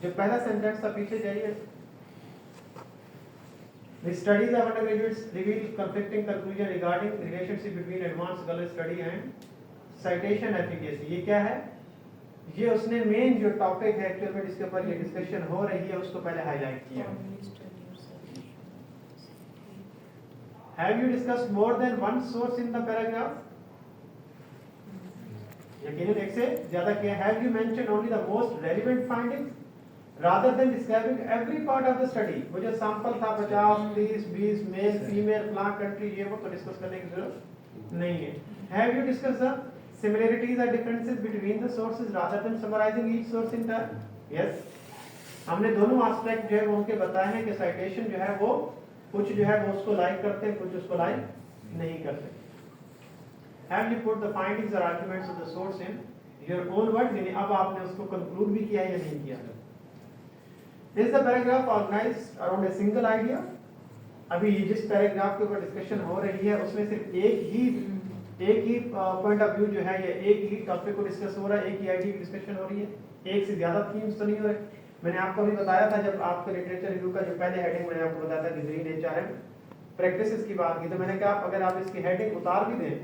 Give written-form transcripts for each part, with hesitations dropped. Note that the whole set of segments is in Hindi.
जो पहला सेंटेंस था पीछे जाइए। The studies of undergraduates reveal conflicting conclusion regarding relationship between advanced girl study and citation efficacy। ये क्या है? ये उसने मेन जो टॉपिक है एक्चुअल में जिसके ऊपर ये डिस्कशन हो रही है उसको पहले हाईलाइट किया। Have you discussed more than one source in the paragraph? यकीनन एक से ज्यादा किया। Have you mentioned only the most relevant findings rather than describing every part of the study? वो जो सैंपल था 50, 30, 20 मेल फीमेल फलां कंट्री ये वो तो डिस्कस करने की जरूरत नहीं है। Have you discussed the similarities or differences between the sources rather than summarizing each source in turn? Yes. हमने दोनों एस्पेक्ट जो है वो उनके बताए हैं कि साइटेशन जो है वो कुछ जो है वो उसको लाइक करते हैं, कुछ उसको लाइक नहीं करते। Have you put the findings or arguments of the source in your own words? यानी अब आपने उसको कंक्लूड भी किया या नहीं किया? Is the paragraph organized around a single idea? अभी ये जिस पैराग्राफ के ऊपर डिस्कशन हो रही है उसमें सिर्फ एक ही पॉइंट ऑफ व्यू जो है या एक ही टॉपिक को डिस्कस हो रहा है, एक ही आइडिया की डिस्कशन हो रही है, एक से ज्यादा थीम्स तो नहीं हो रहे। मैंने आपको अभी बताया था जब आपके लिटरेचर रिव्यू का जो पहले हेडिंग मैंने आपको बताया था डिजाइन एचआरएम प्रैक्टिसेस की बात की, तो मैंने कहा अगर आप इसकी हेडिंग उतार भी दें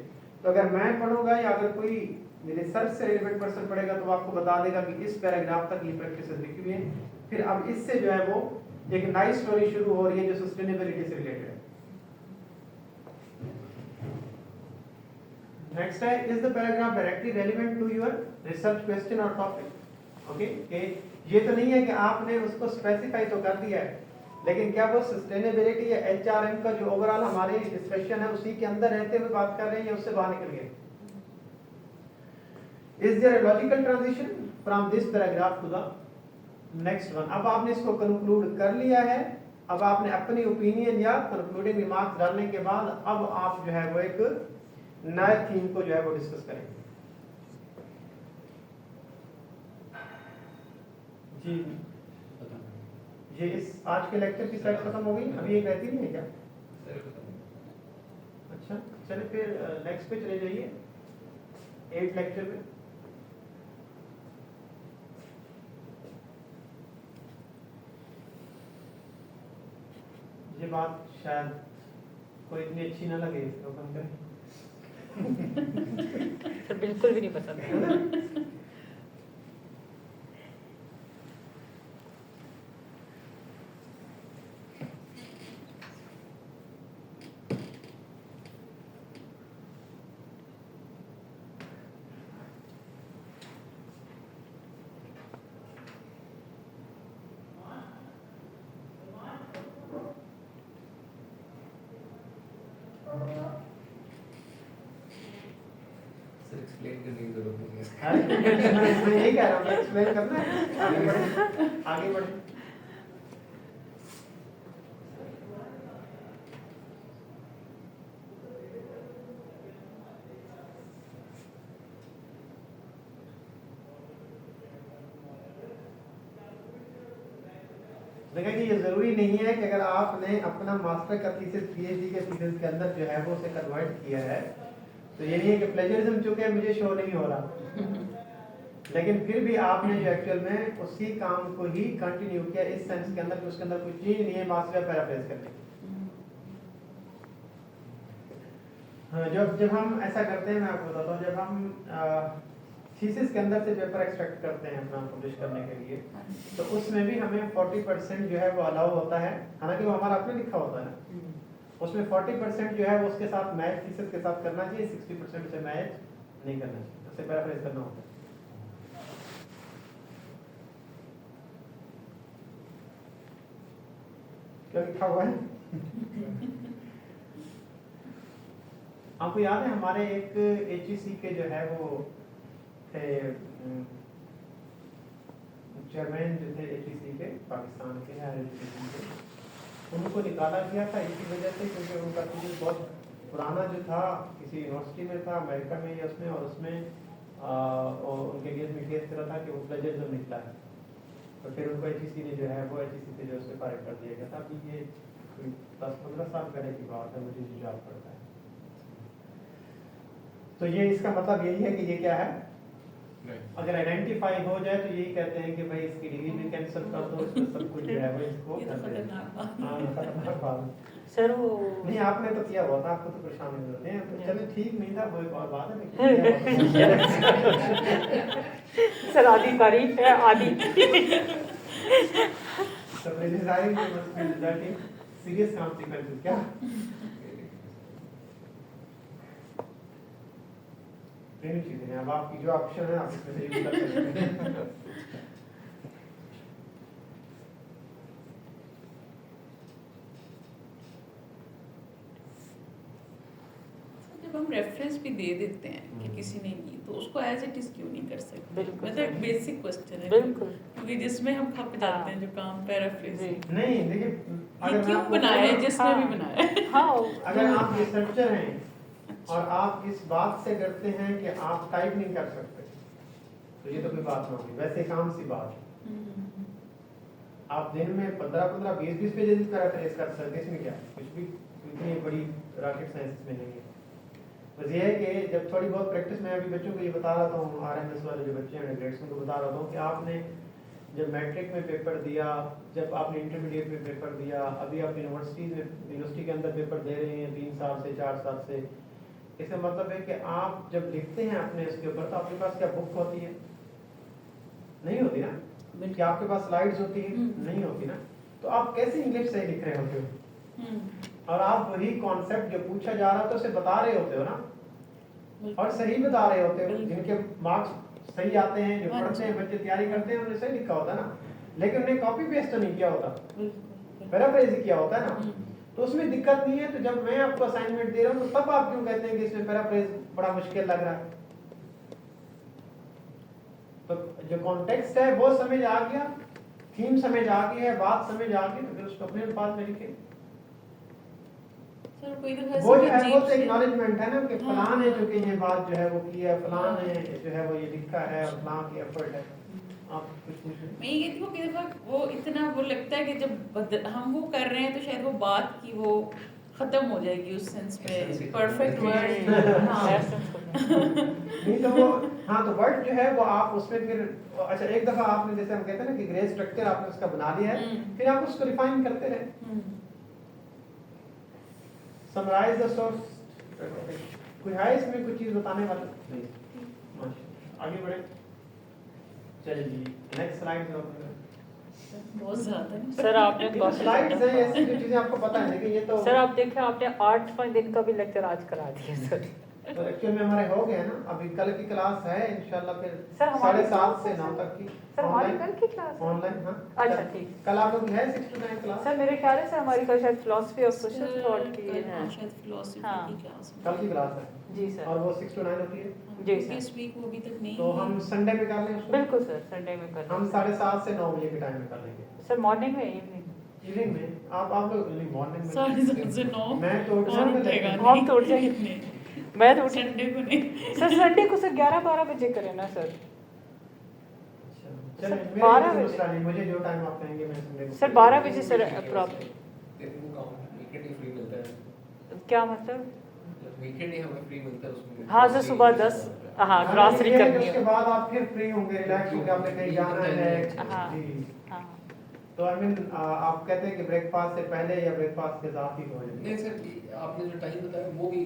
तो अगर मैं पढ़ूंगा या अगर कोई रिसर्च से रिलेटेड पर्सन पढ़ेगा तो आपको बता देगा कि इस पैराग्राफ तक ये प्रैक्टिसेस लिखी हुई है। फिर अब इससे जो है वो एक नई स्टोरी शुरू हो रही है जो सस्टेनेबिलिटी से रिलेटेड है। नेक्स्ट है, is the paragraph directly relevant to your research question और टॉपिक? ओके, ये तो नहीं है कि आपने उसको स्पेसिफाई तो कर दिया है, लेकिन क्या वो सस्टेनेबिलिटी या एचआरएम का जो ओवरऑल हमारे डिस्कशन है उसी के अंदर रहते हुए बात कर रहे हैं या उससे बाहर निकल गए? Is there a logical transition from this paragraph to the next one? अब आपने इसको कंक्लूड कर लिया है, अब आपने अपनी ओपिनियन या कंक्लूडिंग रिमार्क्स डालने के बाद अब आप जो है वो एक नए थीम को जो है वो डिस्कस करेंगे। जी ये इस आज के लेक्चर की स्लाइड खत्म हो गई, अभी एक रहती नहीं है क्या? अच्छा चलिए फिर नेक्स्ट पे चले जाइए 8 लेक्चर में। ये बात शायद कोई इतनी अच्छी ना लगे तो कम करें। सर बिल्कुल भी नहीं पसंद है। एक्सप्लेन करने की जरूरत नहीं मैं यही कह रहा हूँ, एक्सप्लेन करना है, आगे बढ़े आगे बढ़े। देखिए कि ये जरूरी नहीं है कि अगर आपने अपना मास्टर का थीसिस पीएचडी के थीसिस के अंदर जो है वो उसे कन्वर्ट किया है तो ये नहीं है कि प्लेजरिज्म चूंकि मुझे शो नहीं हो रहा, लेकिन फिर भी आपने जो एक्चुअल में उसी काम को ही कंटिन्यू किया इस सेंस के अंदर कि उसके अंदर कोई चीज नहीं है मास्टर पैराफ्रेज करने की। जब हम ऐसा करते हैं, मैं आपको बताता हूँ, जब हम थीसिस के अंदर से पेपर एक्सट्रैक्ट करते हैं अपना पब्लिश करने के लिए तो उसमें भी हमें 40% जो है वो अलाउ होता है, हालांकि वो हमारा अपने लिखा होता है। उसमें 40% जो है वो उसके साथ मैच थीसिस के साथ करना चाहिए, 60% से मैच नहीं करना चाहिए, उससे पैराफ्रेज करना होता है। क्या लिखा हुआ है? आपको याद है हमारे एक एचईसी के जो है वो थे चेयरमैन जो थे एचईसी के पाकिस्तान के के, उनको निकाला गया था इसी वजह से क्योंकि उनका थीसिस बहुत पुराना जो था किसी यूनिवर्सिटी में था अमेरिका में या उसमें, और उसमें और उनके केस में केस करा था कि वो प्लेजरिज्म निकला है, तो फिर उनको एचईसी ने जो है वो एचईसी से जो उससे फारिग कर दिया गया था। अभी ये 10-15 साल पहले की बात है, मुझे जो याद पड़ता है। तो ये इसका मतलब यही है कि ये क्या है, अगर आइडेंटिफाई हो जाए तो यही कहते हैं कि भाई इसकी डिग्री भी कैंसिल कर दो, इसमें सब कुछ जो है वो इसको ये तो कर दे। खतरनाक बात। हाँ, खतरनाक बात। सर वो नहीं आपने तो किया हुआ था, आपको तो परेशानी नहीं होती है, तो चलिए ठीक नहीं था वो एक और बात है, लेकिन किया हुआ था। सर आधी तारीफ है आधी Surprising must be resulting serious consequences क्या? तीन चीजें हैं, अब आपकी जो ऑप्शन है आप इसमें से यूज कर सकते हैं। जब हम रेफरेंस भी दे देते हैं कि किसी ने की तो उसको एज इट इज क्यों नहीं कर सकते? बिल्कुल मतलब एक सर। बेसिक क्वेश्चन है बिल्कुल क्योंकि जिसमें हम खप जाते हैं जो काम जी पैराफ्रेज नहीं देखिए, ये अगर मैं क्यों आपको बनाया है बोलूं, जिसने हाँ। भी बनाया है? हाँ अगर आप रिसर्चर हैं और आप इस बात से डरते हैं कि आप टाइप नहीं कर सकते, तो ये तो कोई बात ना होगी, वैसे काम सी बात है। आप दिन में 15-15, 20-20 पेजेस पैराफ्रेज कर सकते हैं, इसमें क्या है? कुछ भी इतनी बड़ी रॉकेट साइंस में नहीं है। बस ये है कि जब थोड़ी बहुत प्रैक्टिस, मैं अभी बच्चों को ये बता रहा था, आरएमएस वाले जो बच्चे हैं ग्रेड्स उनको बता रहा था कि आपने जब मैट्रिक में पेपर दिया, जब आपने इंटरमीडिएट में पेपर दिया, अभी आप यूनिवर्सिटी के अंदर पेपर दे रहे हैं 3 साल से 4 साल से, इसका मतलब है कि आप जब लिखते हैं अपने इसके ऊपर तो आपके पास क्या बुक होती है? नहीं होती ना। क्या आपके पास स्लाइड्स होती है? नहीं होती ना। तो आप कैसे इंग्लिश से लिख रहे होते हो? और आप वही कॉन्सेप्ट जो पूछा जा रहा था उसे बता रहे होते हो ना, और सही बता रहे होते हो। जिनके मार्क्स सही आते हैं, जो पढ़ते हैं बच्चे, तैयारी करते हैं, उन्हें सही लिखा होता है ना, लेकिन उन्हें कॉपी पेस्ट तो नहीं किया होता, पैराफ्रेज ही किया होता है ना। तो उसमें दिक्कत नहीं है। तो जब मैं आपको असाइनमेंट दे रहा हूँ तो तब आप क्यों कहते हैं कि इसमें पैराफ्रेज बड़ा मुश्किल लग रहा है? तो जो कॉन्टेक्स्ट है वो समझ आ गया, थीम समझ आ गई है, बात समझ आ गई, तो फिर उसको अपने अल्फाज में लिखे। सर कोई दफा वो जो है अजीब वो तो से- एक्नॉलेजमेंट है ना कि हाँ, फलान है हाँ। जो कि ये बात जो है वो की है, फलान है जो है वो ये लिखा है, और फलान की एफर्ट है। आप कुछ पूछें? मैं ये कहती हूँ कि दफा वो इतना वो लगता है कि जब हम वो कर रहे हैं तो शायद वो बात की वो खत्म हो जाएगी उस सेंस में, परफेक्ट वर्ड। नहीं तो वो, हाँ तो वर्ड जो है वो आप उसमें फिर, अच्छा एक दफा आपने जैसे हम कहते हैं ना कि ग्रे स्ट्रक्चर आपने उसका बना लिया है, फिर आप उसको रिफाइन करते रहे। Summarise the source. कोई है इसमें कुछ चीज बताने वाला? नहीं। माशाल्लाह, आगे बढ़े। चलिए जी, नेक्स्ट स्लाइड जो बहुत ज्यादा है। सर आपने स्लाइड्स हैं ऐसी जो चीजें आपको पता है, लेकिन ये तो सर आप देखें आपने 8वां दिन का भी लेक्चर आज करा दिया सर। तो एक्चुअल में हमारे हो गए ना। अभी कल की क्लास है इंशाल्लाह, फिर सर, हमारी 7:30 से क्लास 9 तक की सर हमारी कल की क्लास है? ऑनलाइन। हाँ अच्छा, ठीक। कल आप लोग है 6 to 9 क्लास? सर मेरे ख्याल है सर हमारी कल शायद फिलॉसफी ऑफ सोशल थॉट की है। शायद फिलोसफी हाँ। की क्लास कल की क्लास है जी सर। और वो 6 to 9 होती है। जी सर। इस वीक वो अभी तक नहीं तो हम संडे पे कर लें उसको? बिल्कुल सर, संडे में कर हम 7:30 से 9 बजे के टाइम में कर लेंगे। सर मॉर्निंग में इवनिंग? इवनिंग में आप लोग मॉर्निंग में? 7:30 से 9 मैं तो उठ कौन जाऊंगा, उठेगा? लेकिन- हम तो उठ जाएंगे। मैं तो उठ संडे को नहीं। सर संडे को सर 11-12 बजे करें ना सर। अच्छा, चलिए सर, मेरे 12 लिए बजे। मसला नहीं, मुझे जो टाइम आप कहेंगे मैं संडे को सर 12 बजे सर अप्रॉक्स। वीकेंड ही फ्री मिलता है, क्या मतलब? वीकेंड ही हमें फ्री मिलता है उसमें। हाँ सर सुबह 10 हाँ ग्रॉसरी ये है कि करनी उसके है। बाद आप फिर फ्री होंगे, रिलैक्स होंगे, आपने कहीं जाना है। हाँ। जी। हाँ तो आई मीन आप कहते हैं कि ब्रेकफास्ट से पहले या ब्रेकफास्ट के साथ ही हो नहीं सर, आपने जो टाइम बताया वो भी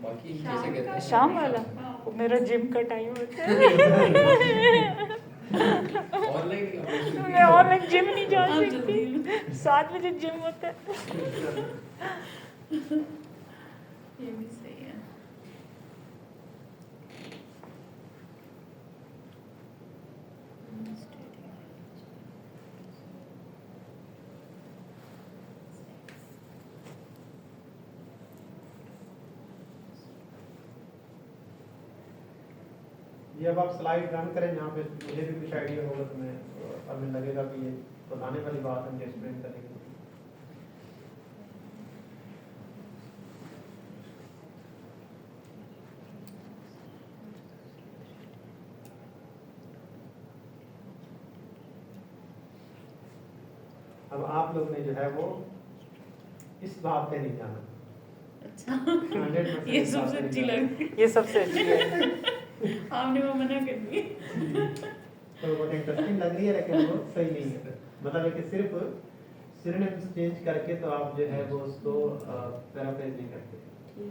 बाकी जैसे कहते हैं शाम वाला वो मेरा जिम का टाइम होता है। ऑनलाइन मैं ऑनलाइन जिम नहीं जा हाँ, सकती। जल्दी। 7 बजे जिम होता है। ये भी सही है। ये अब आप स्लाइड रन करें जहाँ पे मुझे भी कुछ आइडिया होगा तो मैं अब मुझे लगेगा कि ये बताने वाली बात है, मुझे एक्सप्लेन करेंगे। अब आप लोग ने जो है वो इस बात पे नहीं जाना। अच्छा 100% ये इस बात सबसे पे नहीं अच्छी जाना। लगी। ये सबसे अच्छी है। आपने वो मना कर दिया। तो बहुत इंटरेस्टिंग लग रही है लेकिन वो सही नहीं है। मतलब है कि सिर्फ सिनोनिम्स चेंज करके तो आप जो है वो उसको पैराफ्रेज नहीं करते,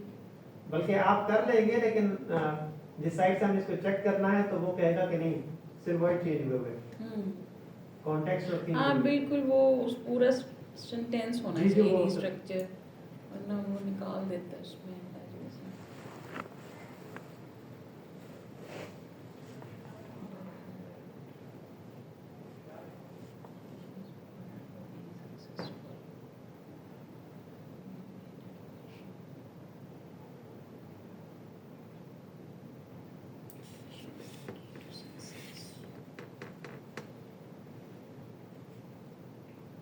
बल्कि आप कर लेंगे लेकिन जिस साइड से हम इसको चेक करना है तो वो कहेगा कि नहीं सिर्फ वर्ड चेंज हुए हुए, कॉन्टेक्स्ट और थीम। हाँ बिल्कुल, वो उस पूरा सेंटेंस होना जी, जो चाहिए वो- स्ट्रक्चर, वरना वो निकाल देता है उसमें।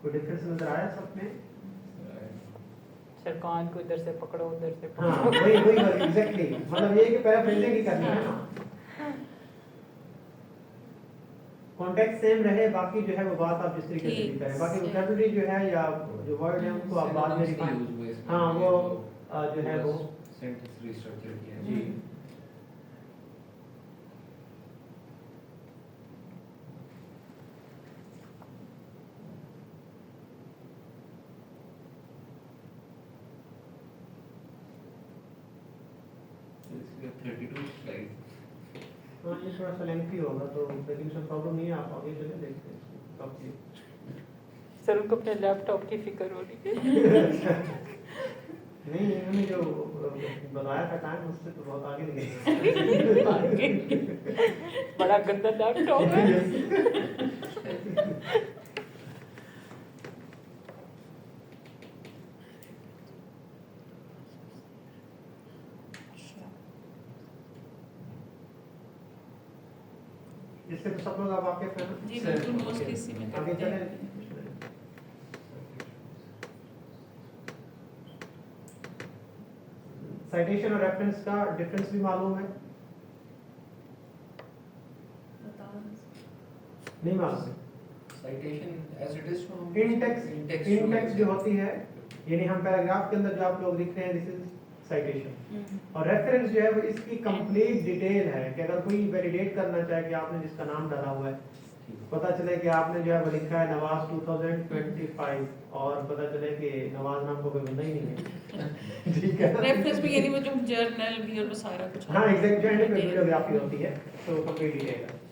कोई डिफरेंस नजर आया सब में? सर कान को इधर से पकड़ो उधर से हाँ पकड़ो। वही एग्जैक्टली, मतलब ये कि पैराफ्रेजिंग ही करनी है ना, कॉन्टेक्स्ट सेम रहे, बाकी जो है वो बात आप जिस तरीके से भी करें, बाकी वोकैबुलरी जो है या जो वर्ड है उनको आप बाद में रिफाइन, हाँ वो जो है वो सेंटेंस रीस्ट्रक्चर किया है। जी। इसके 32 स्लाइड। हाँ ये थोड़ा सा लेंथी होगा तो लेकिन उसमें प्रॉब्लम नहीं है, आप आगे चले देखते हैं इसको कब की। सर उनको अपने लैपटॉप की फिक्र हो रही है। नहीं इन्होंने जो बताया था टाइम उससे तो बहुत आगे निकल बड़ा गंदा लैपटॉप है। इससे तो सब लोग आप वाकिफ हैं ना? जी बिल्कुल, मोस्टली इसी में आगे करते चले। हैं। साइटेशन और रेफरेंस का डिफरेंस भी मालूम है? नहीं मालूम है। Citation as it is from intext जो होती है, यानी हम पैराग्राफ के अंदर जो आप लोग लिख रहे हैं दिस इज साइटेशन, और रेफरेंस जो है वो इसकी कंप्लीट डिटेल है कि अगर कोई वैलिडेट करना चाहे कि आपने जिसका नाम डाला हुआ है, पता चले कि आपने जो है वो लिखा है नवाज 2025 और पता चले कि नवाज नाम को कोई बंदा ही नहीं है। ठीक है, रेफरेंस में यानी वो जो जर्नल भी और वो सारा कुछ हाँ एग्जैक्ट जो है बिbliography होती है तो कंप्लीट डिटेल है।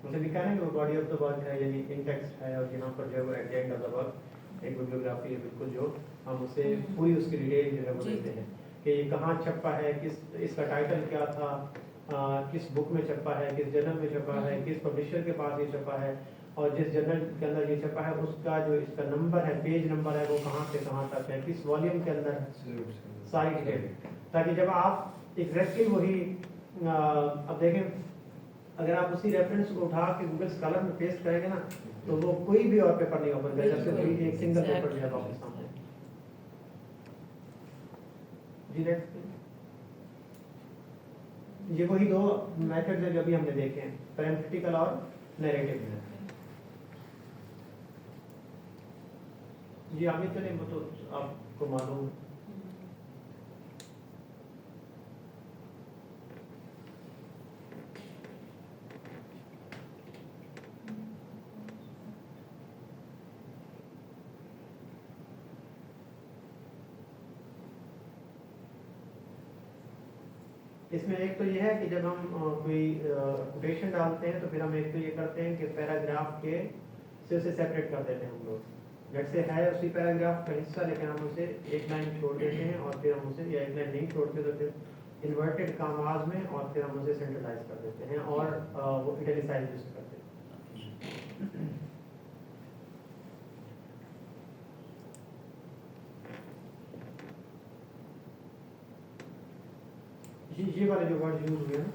उसे लिखा है ना कि वो बॉडी ऑफ द वर्क है यानी इन टेक्स्ट है, और यहाँ पर जो है वो at the end of the work एक बिbliography है बिल्कुल, जो हम उसे पूरी उसकी डिटेल जो है वो देते हैं कि ये कहाँ छपा है, किस इसका टाइटल क्या था, किस बुक में छपा है, किस जर्नल में छपा है, किस पब्लिशर के पास ये छपा है, और जिस जर्नल के अंदर ये छपा है उसका जो इसका नंबर है, पेज नंबर है वो कहाँ से कहाँ तक है, किस वॉल्यूम के अंदर है, सारी डिटेल, ताकि जब आप एग्जैक्टली वही अब देखें अगर आप उसी रेफरेंस को उठा के गूगल स्कॉलर में पेस्ट करेंगे ना तो वो कोई भी और पेपर नहीं ओपन करेगा, सिर्फ कोई एक सिंगल पेपर जो है आपके सामने। जी नेक्स्ट, ये वही दो मेथड्स हैं जो अभी हमने देखे हैं, पैरेंथेटिकल और नैरेटिव। जी आगे चलें, वो तो आपको मालूम है। इसमें एक तो ये है कि जब हम कोई कोटेशन डालते हैं तो फिर हम एक तो ये करते हैं कि पैराग्राफ के से उसे सेपरेट कर देते हैं हम लोग, जैसे है उसी पैराग्राफ का हिस्सा लेकिन हम उसे एक लाइन छोड़ देते हैं और फिर हम उसे या एक लाइन नहीं छोड़ते तो फिर इन्वर्टेड कामाज में और फिर हम उसे सेंट्रलाइज कर देते हैं और वो इटैलिसाइज यूज करते हैं। ये वाले जो वर्ड यूज हुए ना,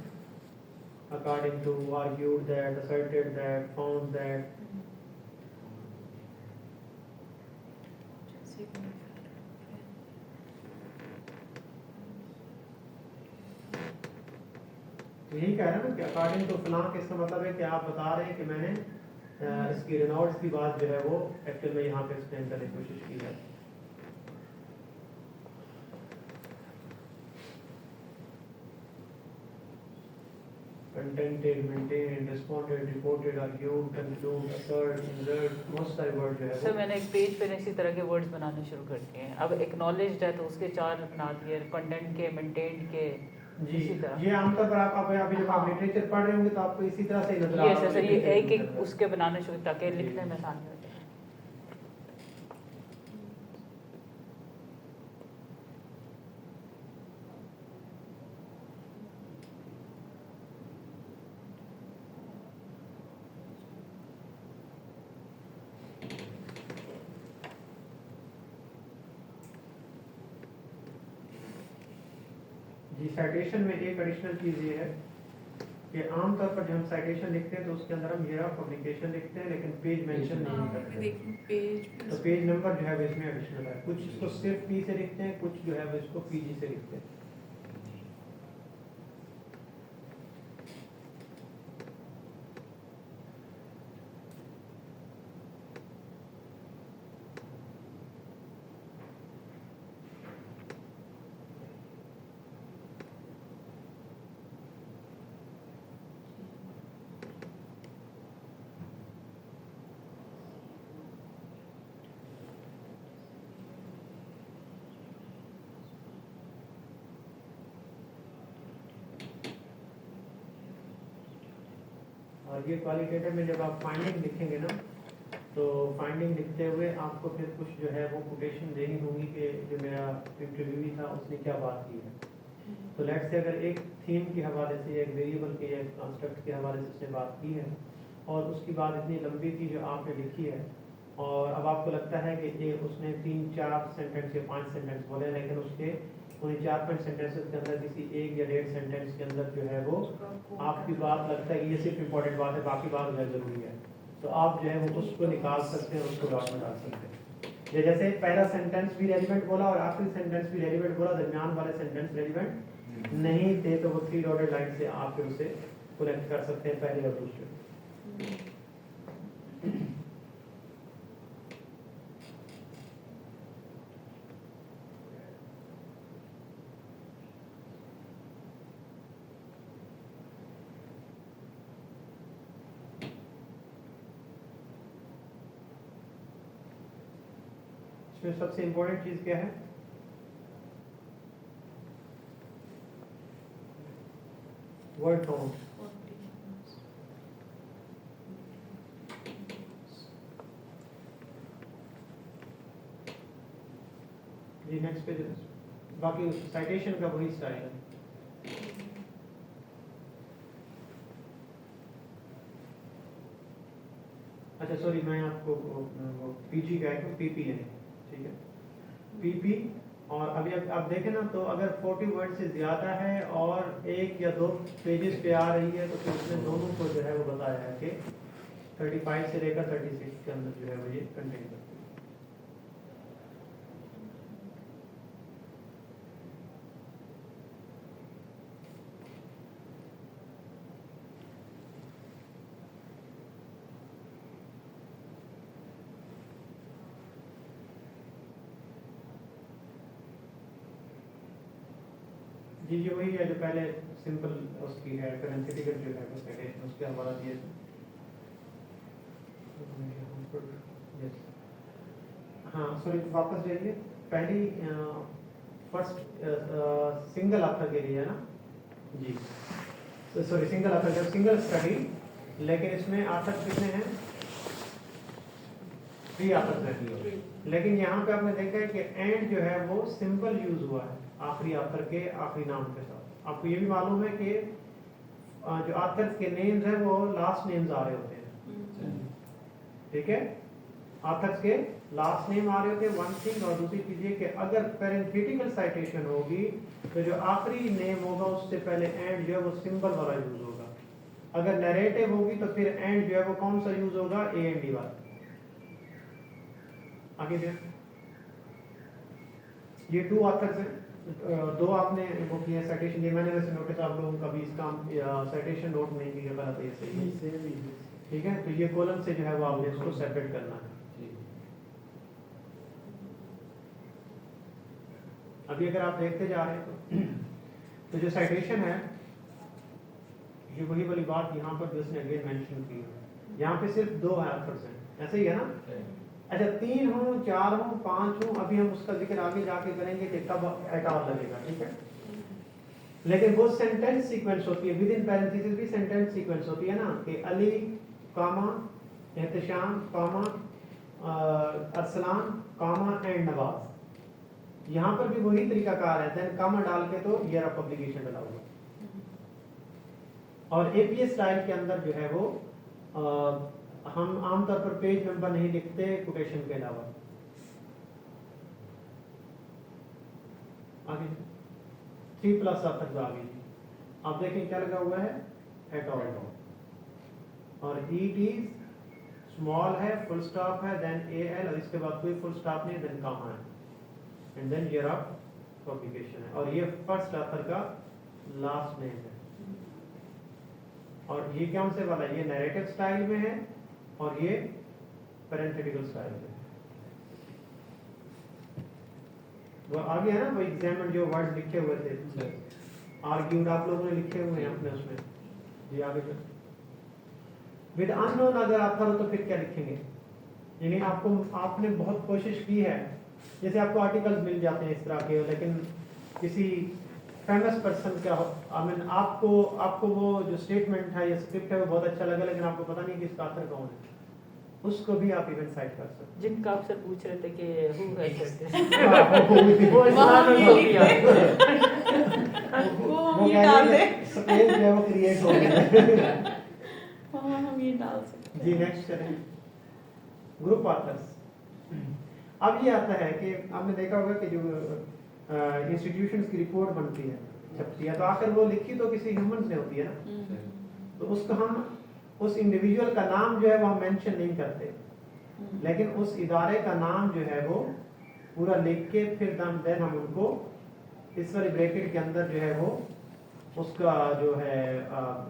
according to, argued that, asserted that, found that, यही कह रहे हैं ना कि अकॉर्डिंग टू फलां के, इसका मतलब है कि आप बता रहे हैं कि मैंने इसकी रेनॉल्ड्स की बात जो है वो एक्चुअल में यहाँ पे एक्सप्लेन करने की कोशिश की है। Contented, maintain, responded, reported, argued, conclude, assert, insert, बहुत सारे वर्ड जो है सर वो मैंने एक पेज पे इसी तरह के वर्ड्स बनाने शुरू कर दिए हैं। अब एक्नॉलेज्ड है तो उसके 4 बना दिए, कंटेंट के, मेंटेन्ड के, जी। इसी तरह। ये आमतौर पर आप अभी जब आप हाँ। लिटरेचर पढ़ रहे होंगे तो आपको इसी तरह से ही नजर आ ये रहा सर ये literature एक के एक अंदर। उसके बनाने शुरू ताकि जी। लिखने में आसानी हो जाए। जी, साइटेशन में एक एडिशनल चीज़ ये है कि आमतौर पर जब हम साइटेशन लिखते हैं तो उसके अंदर हम ईयर ऑफ पब्लिकेशन लिखते हैं लेकिन पेज मेंशन नहीं करते। देखिए पेज तो पेज नंबर जो है वो इसमें एडिशनल है। कुछ इसको सिर्फ पी से लिखते हैं, कुछ जो है वो इसको पीजी से लिखते हैं। और ये क्वालिटेटिव में जब आप फाइंडिंग लिखेंगे ना तो फाइंडिंग लिखते हुए आपको फिर कुछ जो है वो कोटेशन देनी होगी कि जो मेरा इंटरव्यूई था उसने क्या बात की है। तो लेट्स से अगर एक थीम के हवाले से या एक वेरिएबल के या एक कंस्ट्रक्ट के हवाले से उसने बात की है और उसकी बात इतनी लंबी थी जो आपने लिखी है और अब आपको लगता है कि ये उसने 3-4 सेंटेंस या 5 सेंटेंस बोले लेकिन उसके उन्हीं 4-5 सेंटेंसेस के अंदर किसी 1 या 1.5 सेंटेंस के अंदर जो है वो आपकी बात लगता है ये सिर्फ इम्पोर्टेंट बात है, बाकी बात जो है ज़रूरी है, तो आप जो है वो उसको निकाल सकते हैं, उसको डॉट में डाल सकते हैं। जैसे पहला सेंटेंस भी रेलिवेंट बोला और आखिरी सेंटेंस भी रेलिवेंट बोला, दरमियान वाले सेंटेंस रेलिवेंट नहीं थे तो वो 3 डॉटेड लाइन से आप फिर उसे कनेक्ट कर सकते हैं पहले और दूसरे। इसमें सबसे इम्पोर्टेंट चीज क्या है? Word count. जी नेक्स्ट पेज। बाकी साइटेशन का वही स्टाइल है। अच्छा सॉरी, मैं आपको वो पीजी का है, पीपी है, ठीक है, पीपी। और अभी आप देखें ना तो अगर 40 वर्ड से ज़्यादा है और 1 या 2 पेजेस पे आ रही है तो फिर उसमें दोनों को जो है वो बताया है कि 35 से लेकर 36 के अंदर जो है वो ये कंटेन करती है। जी ये वही है जो पहले सिंपल उसकी है, पैरेंथेटिकल जो है उसका उसके हवाला दिए थे। यस हाँ सॉरी, वापस जाइए। पहली फर्स्ट सिंगल ऑथर के लिए है ना जी, सॉरी सिंगल ऑथर जब सिंगल स्टडी, लेकिन इसमें ऑथर कितने हैं? 3 ऑथर हैं। लेकिन यहाँ पे आपने देखा है कि एंड जो है वो सिंपल यूज हुआ है आखिरी ऑथर के आखिरी नाम के साथ। आपको ये भी मालूम है कि जो ऑथर्स के नेम्स हैं वो लास्ट नेम्स आ रहे होते हैं, ठीक है, ऑथर्स के लास्ट नेम आ रहे होते हैं, वन थिंग। और दूसरी चीज ये कि अगर पैरेंथेटिकल साइटेशन होगी तो जो आखिरी नेम होगा उससे पहले एंड जो है वो सिंबल वाला यूज होगा। अगर नैरेटिव होगी तो फिर एंड जो है वो कौन सा यूज होगा? AND वाला। आगे देख, ये 2 ऑथर्स हैं, 2 आपने वो किए साइटेशन। ये मैंने वैसे नोटिस आप लोगों का भी इसका साइटेशन नोट नहीं किया, गलत है ये सही है, ठीक है। तो ये कॉलम से जो है वो आपने इसको सेपरेट करना है। अभी अगर आप देखते जा रहे हैं तो जो साइटेशन है ये वही वाली बात यहाँ पर जिसने अगेन मेंशन की है, यहाँ पे सिर्फ 2 है ऑथर्स हैं, ऐसे ही है ना। अच्छा 3 हो 4 हो 5 हो, अभी हम उसका जिक्र आगे जाके करेंगे कि कब एट ऑल लगेगा, ठीक है। लेकिन वो सेंटेंस सीक्वेंस होती है, विद इन पैरेंथेसिस भी सेंटेंस सीक्वेंस होती है ना, कि अली कामा एहतशाम कामा अरसलान कामा एंड नवाज। यहाँ पर भी वही तरीकाकार है, देन कामा डाल के तो ईयर ऑफ पब्लिकेशन डाला हुआ। और एपीएस स्टाइल के अंदर जो है वो हम आमतौर पर पेज नंबर नहीं लिखते कोटेशन के अलावा। आगे 3+ अब तक आगे आप देखें क्या लगा हुआ है, एट ऑल, और इट इज स्मॉल है, फुल स्टॉप है, देन एल, और इसके बाद कोई फुल स्टॉप नहीं, देन कॉमा है, and then year of publication है। और ये फर्स्ट ऑथर का लास्ट नेम है। और ये कौन से वाला है, ये नैरेटिव स्टाइल में है और ये पैरेंथेटिकल स्टाइल में। वो आगे है ना, वो एग्जामिन जो वर्ड लिखे हुए थे, आर्ग्यूड आप लोगों ने लिखे हुए हैं अपने उसमें जी। आगे चल विद अननोन अगर ऑथर हो तो फिर क्या लिखेंगे, यानी आपने बहुत कोशिश की है, जैसे आपको आर्टिकल्स मिल जाते हैं इस तरह के, लेकिन किसी फेमस पर्सन का आई मीन आपको वो जो स्टेटमेंट है या स्क्रिप्ट है वो बहुत अच्छा लगा, लेकिन आपको पता नहीं कि इसका ऑथर कौन है, उसको भी आप इवेंट साइट कर सकते हैं। जिनका आप सर पूछ रहे थे कि हु है वो वहाँ भी लिख वो हम ये डाल दें, स्पेस जो है वो क्रिएट हो गया। वहाँ हम ये डाल सकते हैं। जी नेक्स्ट चलें, ग्रुप ऑथर्स। अब ये आता है कि आपने देखा होगा कि जो इंस्टीट्यूशंस की रिपोर्ट बनती है, छपती है, तो आखिर वो लिखी तो किसी ह्यूमन ने होती है ना, तो उसको हम उस इंडिविजुअल का नाम जो है वो हम मेंशन नहीं करते, लेकिन उस इदारे का नाम जो है वो पूरा लिख के फिर देन हम उनको इस वाले ब्रैकेट के अंदर जो है वो उसका जो है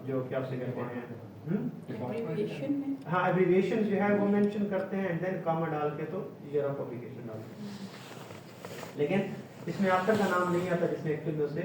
जो क्या उसे कहते हैं Abbreviation में हाँ एब्रिविएशन जो है वो मेंशन करते हैं, एंड देन कॉमा डाल के तो ईयर ऑफ पब्लिकेशन डालते हैं। लेकिन इसमें ऑथर का नाम नहीं आता जिसने एक्चुअली उसे